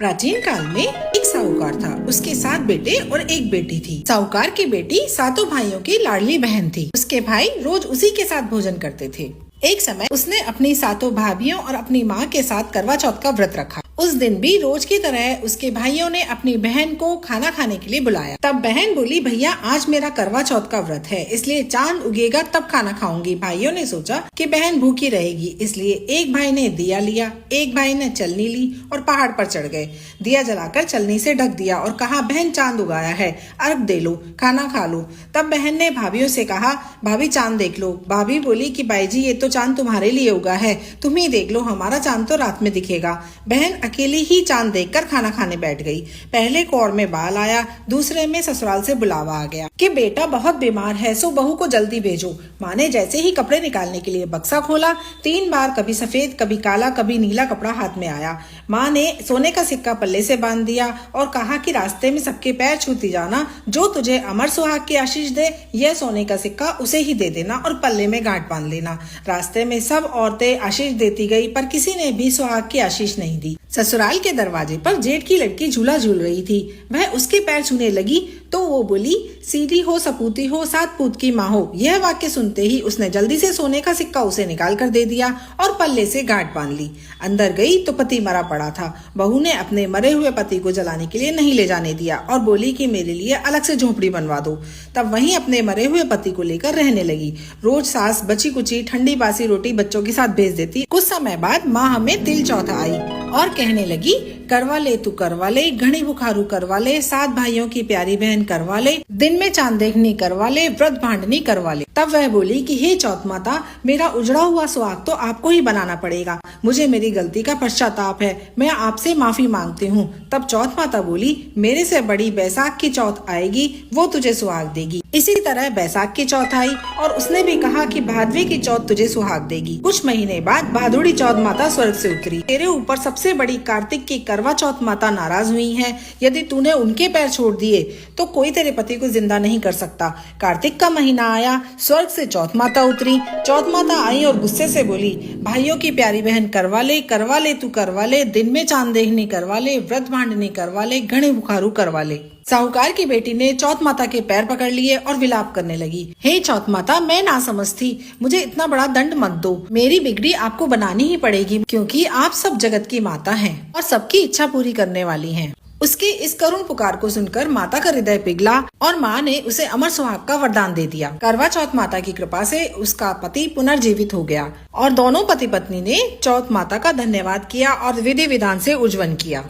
प्राचीन काल में एक साहूकार था। उसके 7 बेटे और एक बेटी थी। साहूकार की बेटी सातों भाइयों की लाडली बहन थी। उसके भाई रोज उसी के साथ भोजन करते थे। एक समय उसने अपनी सातों भाभियों और अपनी माँ के साथ करवा चौथ का व्रत रखा। उस दिन भी रोज की तरह उसके भाइयों ने अपनी बहन को खाना खाने के लिए बुलाया। तब बहन बोली, भैया आज मेरा करवा चौथ का व्रत है, इसलिए चांद उगेगा तब खाना खाऊंगी। भाइयों ने सोचा कि बहन भूखी रहेगी, इसलिए एक भाई ने दिया लिया, एक भाई ने चलनी ली और पहाड़ पर चढ़ गए। दिया जलाकर चलनी से ढक दिया और कहा, बहन चांद उगाया है, अर्घ दे लो, खाना खा लो। तब बहन ने भाभियों से कहा, भाभी चांद देख लो। भाभी बोली कि बाई जी ये तो चांद तुम्हारे लिए उगा है, तुम ही देख लो, हमारा चांद तो रात में दिखेगा। बहन अकेली ही चांद देखकर खाना खाने बैठ गई। पहले कौर में बाल आया, दूसरे में ससुराल से बुलावा आ गया कि बेटा बहुत बीमार है, सो बहू को जल्दी भेजो। माँ ने जैसे ही कपड़े निकालने के लिए बक्सा खोला, 3 बार कभी सफेद कभी काला कभी नीला कपड़ा हाथ में आया। माँ ने सोने का सिक्का पल्ले से बांध दिया और कहा कि रास्ते में सबके पैर छूती जाना, जो तुझे अमर सुहाग की आशीष दे, यह सोने का सिक्का उसे ही दे देना और पल्ले में गांठ बांध लेना। रास्ते में सब औरतें आशीष देती गई, पर किसी ने भी सुहाग की आशीष नहीं दी। ससुराल के दरवाजे पर जेठ की लड़की झूला झूल रही थी। वह उसके पैर छूने लगी तो वो बोली, सीधी हो सपूती हो, 7 पूत की माँ हो। यह वाक्य सुनते ही उसने जल्दी से सोने का सिक्का उसे निकाल कर दे दिया और पल्ले से गांठ बांध ली। अंदर गई तो पति मरा पड़ा था। बहू ने अपने मरे हुए पति को जलाने के लिए नहीं ले जाने दिया और बोली कि मेरे लिए अलग से झोपड़ी बनवा दो। तब वहीं अपने मरे हुए पति को लेकर रहने लगी। रोज सास बची कुची ठंडी बासी रोटी बच्चों के साथ भेज देती। कुछ समय बाद माँ हमें तिल चौथा आई और कहने लगी, करवा ले तू करवा ले, घड़ी बुखारू करवा ले, 7 भाइयों की प्यारी बहन करवा ले, दिन में चांद देखनी करवा ले, व्रत भांडनी करवा ले। तब वह बोली कि हे चौथ माता, मेरा उजड़ा हुआ सुहाग तो आपको ही बनाना पड़ेगा। मुझे मेरी गलती का पश्चाताप है, मैं आपसे माफी मांगती हूँ। तब चौथ माता बोली, मेरे से बड़ी बैसाख की चौथ आएगी, वो तुझे सुहाग देगी। इसी तरह बैसाख की चौथ आई और उसने भी कहा कि भादवी की चौथ तुझे सुहाग देगी। कुछ महीने बाद भादुड़ी चौथ माता स्वर्ग से उतरी। तेरे ऊपर सबसे बड़ी कार्तिक की करवा चौथ माता नाराज हुई है। यदि तूने उनके पैर छोड़ दिए तो कोई तेरे पति को जिंदा नहीं कर सकता। कार्तिक का महीना आया, स्वर्ग से चौथ माता उतरी। चौथ माता आई और गुस्से से बोली, भाइयों की प्यारी बहन करवा ले तू करवा ले, दिन में चांद देखनी करवा ले, व्रत भांडनी करवा ले, घड़े बुखारू करवा ले। साहूकार की बेटी ने चौथ माता के पैर पकड़ लिए और विलाप करने लगी, हे चौथ माता, मैं ना समझती, मुझे इतना बड़ा दंड मत दो। मेरी बिगड़ी आपको बनानी ही पड़ेगी, क्योंकि आप सब जगत की माता हैं और सबकी इच्छा पूरी करने वाली हैं। उसके इस करुण पुकार को सुनकर माता का हृदय पिघला और माँ ने उसे अमर सुहाग का वरदान दे दिया। करवा चौथ माता की कृपा से उसका पति पुनर्जीवित हो गया और दोनों पति पत्नी ने चौथ माता का धन्यवाद किया और विधि विधान से उज्जवल किया।